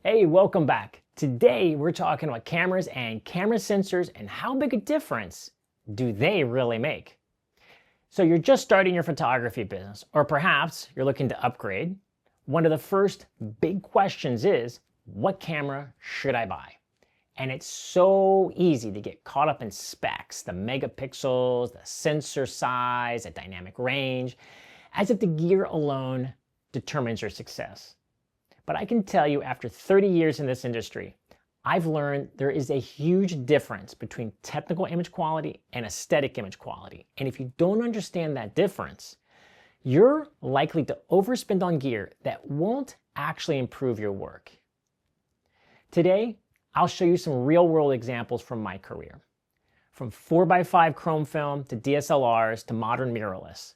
Hey, welcome back. Today we're talking about cameras and camera sensors and how big a difference do they really make. So you're just starting your photography business, or perhaps you're looking to upgrade. One of the first big questions is, what camera should I buy? And it's so easy to get caught up in specs, the megapixels, the sensor size, the dynamic range, as if the gear alone determines your success. But I can tell you, after 30 years in this industry, I've learned there is a huge difference between technical image quality and aesthetic image quality. And if you don't understand that difference, you're likely to overspend on gear that won't actually improve your work. Today, I'll show you some real-world examples from my career, from 4x5 chrome film to DSLRs to modern mirrorless.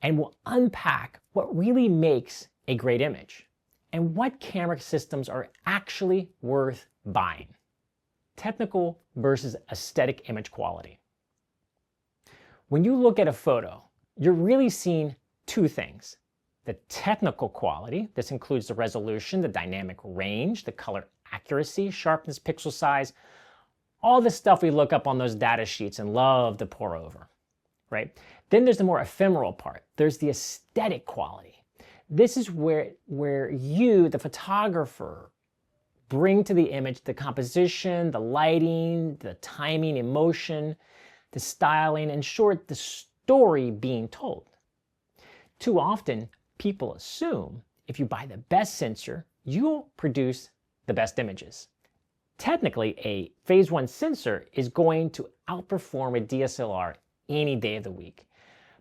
And we'll unpack what really makes a great image and what camera systems are actually worth buying. Technical versus aesthetic image quality. When you look at a photo, you're really seeing two things. The technical quality, this includes the resolution, the dynamic range, the color accuracy, sharpness, pixel size, all the stuff we look up on those data sheets and love to pore over, right? Then there's the more ephemeral part. There's the aesthetic quality. This is where you, the photographer, bring to the image the composition, the lighting, the timing, emotion, the styling, in short, the story being told. Too often, people assume if you buy the best sensor, you'll produce the best images. Technically, a phase 1 sensor is going to outperform a DSLR any day of the week.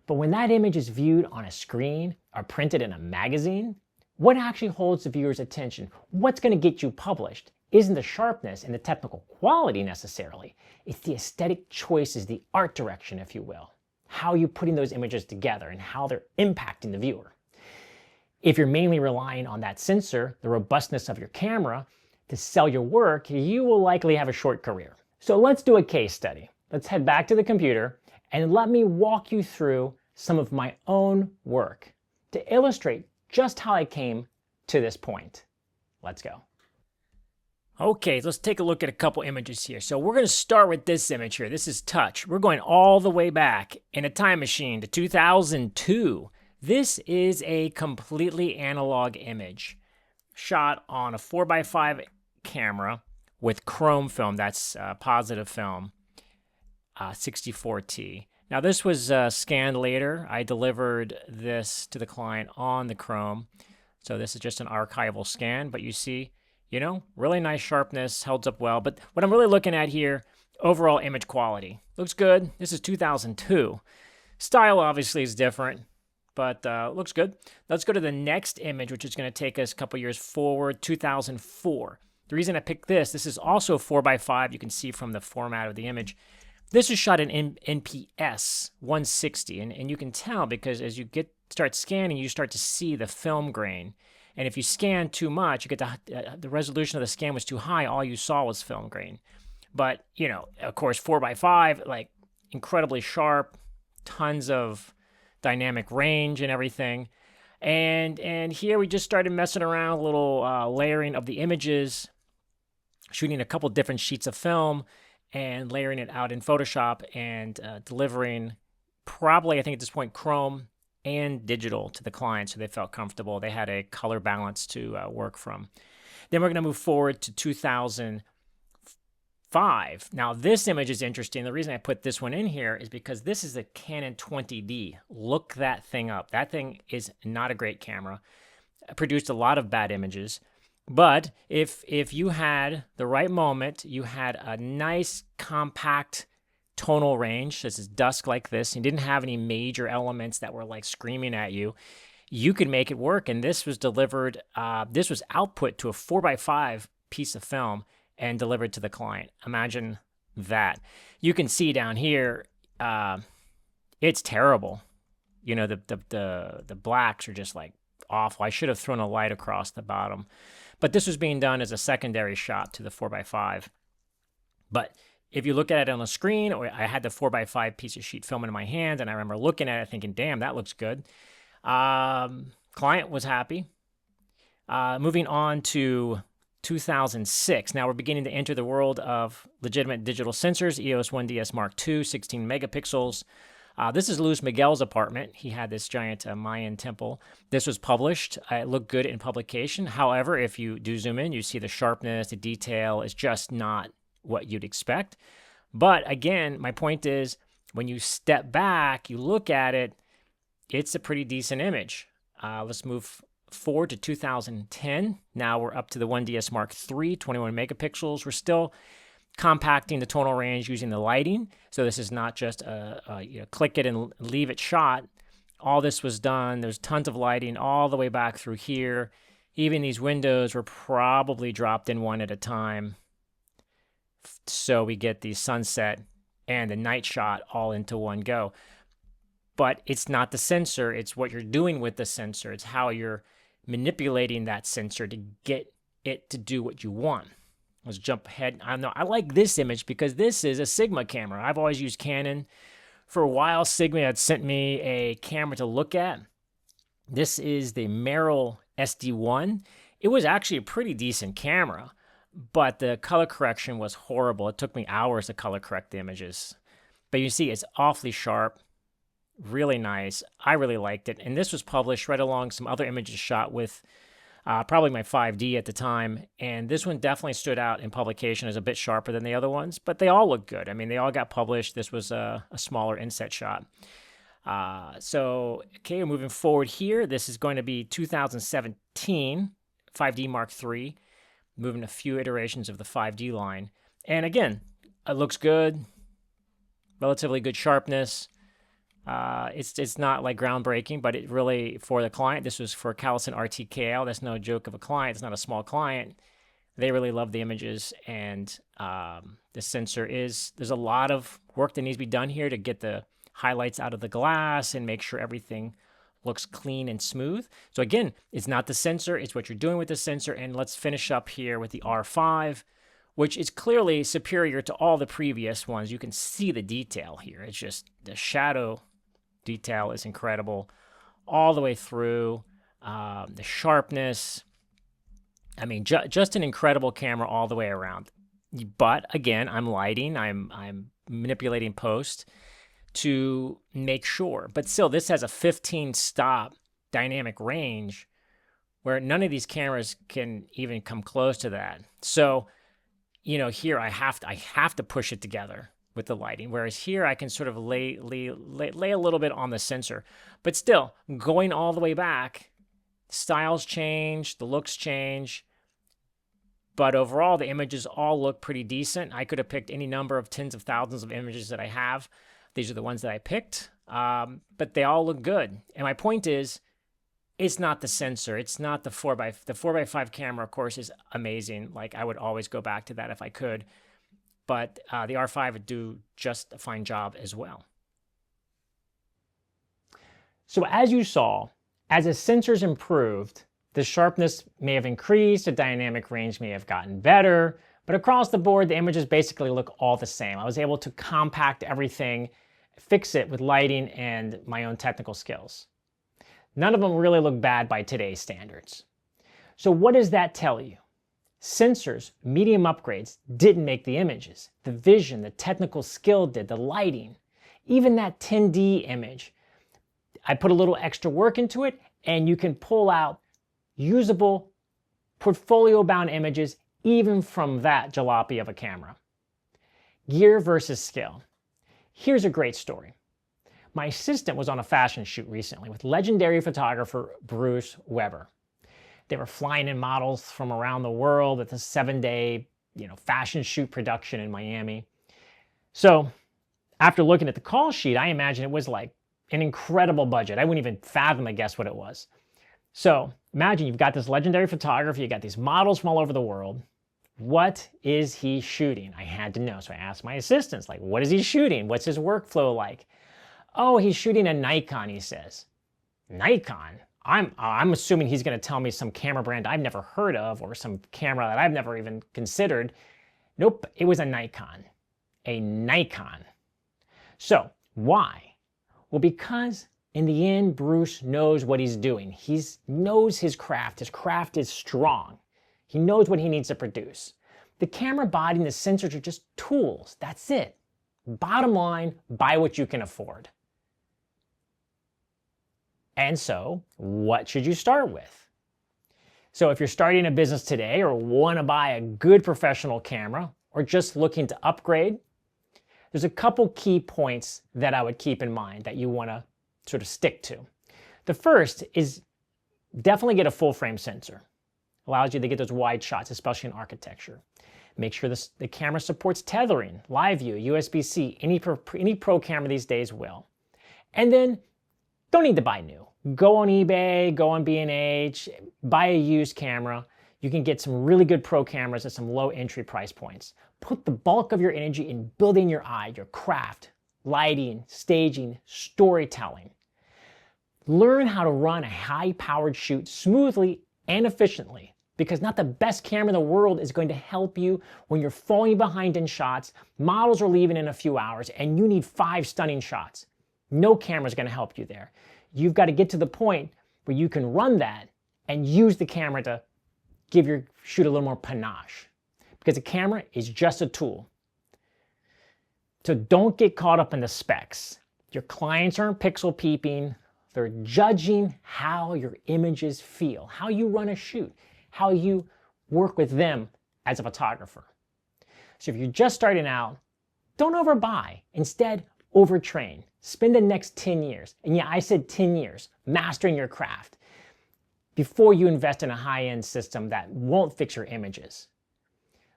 But when that image is viewed on a screen or printed in a magazine, what actually holds the viewer's attention? What's going to get you published isn't the sharpness and the technical quality necessarily. It's the aesthetic choices, the art direction, if you will. How you're putting those images together and how they're impacting the viewer. If you're mainly relying on that sensor, the robustness of your camera, to sell your work, you will likely have a short career. So let's do a case study. Let's head back to the computer and let me walk you through some of my own work to illustrate just how I came to this point. Let's go. Okay, let's take a look at a couple images here. So we're going to start with this image here. This is Touch. We're going all the way back in a time machine to 2002. This is a completely analog image shot on a 4x5 camera with chrome film. That's positive film. 64T. Now this was scanned later. I delivered this to the client on the chrome. So this is just an archival scan, but you see, really nice sharpness, holds up well. But what I'm really looking at here, overall image quality. Looks good. This is 2002. Style obviously is different, but looks good. Let's go to the next image, which is going to take us a couple years forward, 2004. The reason I picked this is also 4x5. You can see from the format of the image. This is shot in NPS 160, and you can tell because as you start scanning, you start to see the film grain. And if you scan too much, you get the resolution of the scan was too high. All you saw was film grain. But of course, 4x5, like incredibly sharp, tons of dynamic range and everything. And here we just started messing around, a little layering of the images, shooting a couple different sheets of film, and layering it out in Photoshop and delivering probably, I think at this point, chrome and digital to the client so they felt comfortable. They had a color balance to work from. Then we're going to move forward to 2005. Now this image is interesting. The reason I put this one in here is because this is a Canon 20D. Look that thing up. That thing is not a great camera. It produced a lot of bad images. But if you had the right moment, you had a nice compact tonal range, this is dusk like this, and you didn't have any major elements that were like screaming at you, you could make it work. And this was delivered, this was output to a 4x5 piece of film and delivered to the client. Imagine that. You can see down here, it's terrible. The blacks are just like awful. I should have thrown a light across the bottom. But this was being done as a secondary shot to the 4x5. But if you look at it on the screen, or I had the 4x5 piece of sheet film in my hand, and I remember looking at it thinking, damn, that looks good. Client was happy. Moving on to 2006. Now we're beginning to enter the world of legitimate digital sensors. EOS 1DS Mark II, 16 megapixels. This is Luis Miguel's apartment. He had this giant Mayan temple. This was published. It looked good in publication. However, if you do zoom in, you see the sharpness, the detail is just not what you'd expect. But again, my point is, when you step back, you look at it, it's a pretty decent image. Let's move forward to 2010. Now we're up to the 1DS Mark III, 21 megapixels. We're still compacting the tonal range using the lighting. So this is not just a click it and leave it shot. All this was done. There's tons of lighting all the way back through here. Even these windows were probably dropped in one at a time. So we get the sunset and the night shot all into one go. But it's not the sensor. It's what you're doing with the sensor. It's how you're manipulating that sensor to get it to do what you want. Let's jump ahead. I like this image because this is a Sigma camera. I've always used Canon. For a while, Sigma had sent me a camera to look at. This is the Merrill SD1. It was actually a pretty decent camera, but the color correction was horrible. It took me hours to color correct the images. But you see, it's awfully sharp, really nice. I really liked it. And this was published right along some other images shot with probably my 5D at the time. And this one definitely stood out in publication as a bit sharper than the other ones, but they all look good. I mean, they all got published. This was a smaller inset shot. Okay, we're moving forward here. This is going to be 2017, 5D Mark III, moving a few iterations of the 5D line. And again, it looks good, relatively good sharpness. It's not like groundbreaking, but it really, for the client, this was for Callison RTKL. That's no joke of a client. It's not a small client. They really love the images, and the sensor there's a lot of work that needs to be done here to get the highlights out of the glass and make sure everything looks clean and smooth. So again, it's not the sensor, it's what you're doing with the sensor. And let's finish up here with the R5, which is clearly superior to all the previous ones. You can see the detail here. It's just the shadow detail is incredible all the way through. The sharpness, I mean, just an incredible camera all the way around. But again, I'm lighting, I'm manipulating post to make sure. But still, this has a 15 stop dynamic range where none of these cameras can even come close to that. So, you know, here I have to push it together with the lighting, whereas here I can sort of lay a little bit on the sensor. But still, going all the way back, styles change, the looks change, but overall the images all look pretty decent. I could have picked any number of tens of thousands of images that I have. These are the ones that I picked, but they all look good. And my point is, it's not the sensor. It's not the 4x5 camera, of course, is amazing. Like, I would always go back to that if I could. But the R5 would do just a fine job as well. So as you saw, as the sensors improved, the sharpness may have increased, the dynamic range may have gotten better, but across the board, the images basically look all the same. I was able to compact everything, fix it with lighting and my own technical skills. None of them really look bad by today's standards. So what does that tell you? Sensors, medium upgrades didn't make the images. The vision, the technical skill did, the lighting. Even that 10D image, I put a little extra work into it, and you can pull out usable, portfolio-bound images even from that jalopy of a camera. Gear versus skill. Here's a great story. My assistant was on a fashion shoot recently with legendary photographer Bruce Weber. They were flying in models from around the world with a 7-day, fashion shoot production in Miami. So after looking at the call sheet, I imagine it was like an incredible budget. I wouldn't even fathom, guess what it was. So imagine you've got this legendary photographer, you got these models from all over the world. What is he shooting? I had to know. So I asked my assistants, like, what is he shooting? What's his workflow like? Oh, he's shooting a Nikon, he says. Nikon? I'm assuming he's going to tell me some camera brand I've never heard of or some camera that I've never even considered. Nope, it was a Nikon. A Nikon. So, why? Well, because in the end, Bruce knows what he's doing. He knows his craft. His craft is strong. He knows what he needs to produce. The camera body and the sensors are just tools. That's it. Bottom line, buy what you can afford. And so, what should you start with? So if you're starting a business today or want to buy a good professional camera or just looking to upgrade, there's a couple key points that I would keep in mind that you want to sort of stick to. The first is definitely get a full frame sensor. Allows you to get those wide shots, especially in architecture. Make sure the camera supports tethering, live view, USB-C. Any pro camera these days will. And then don't need to buy new. Go on eBay, go on B&H, buy a used camera. You can get some really good pro cameras at some low entry price points. Put the bulk of your energy in building your eye, your craft, lighting, staging, storytelling. Learn how to run a high-powered shoot smoothly and efficiently, because not the best camera in the world is going to help you when you're falling behind in shots, models are leaving in a few hours, and you need 5 stunning shots. No camera is going to help you there. You've got to get to the point where you can run that and use the camera to give your shoot a little more panache, because a camera is just a tool. So don't get caught up in the specs. Your clients aren't pixel peeping. They're judging how your images feel, how you run a shoot, how you work with them as a photographer. So if you're just starting out, don't overbuy. Instead, overtrain. Spend the next 10 years, and yeah, I said 10 years, mastering your craft before you invest in a high-end system that won't fix your images.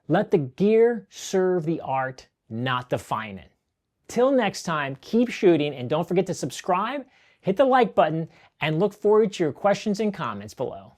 Let the gear serve the art, not define it. Till next time, keep shooting, and don't forget to subscribe, hit the like button, and look forward to your questions and comments below.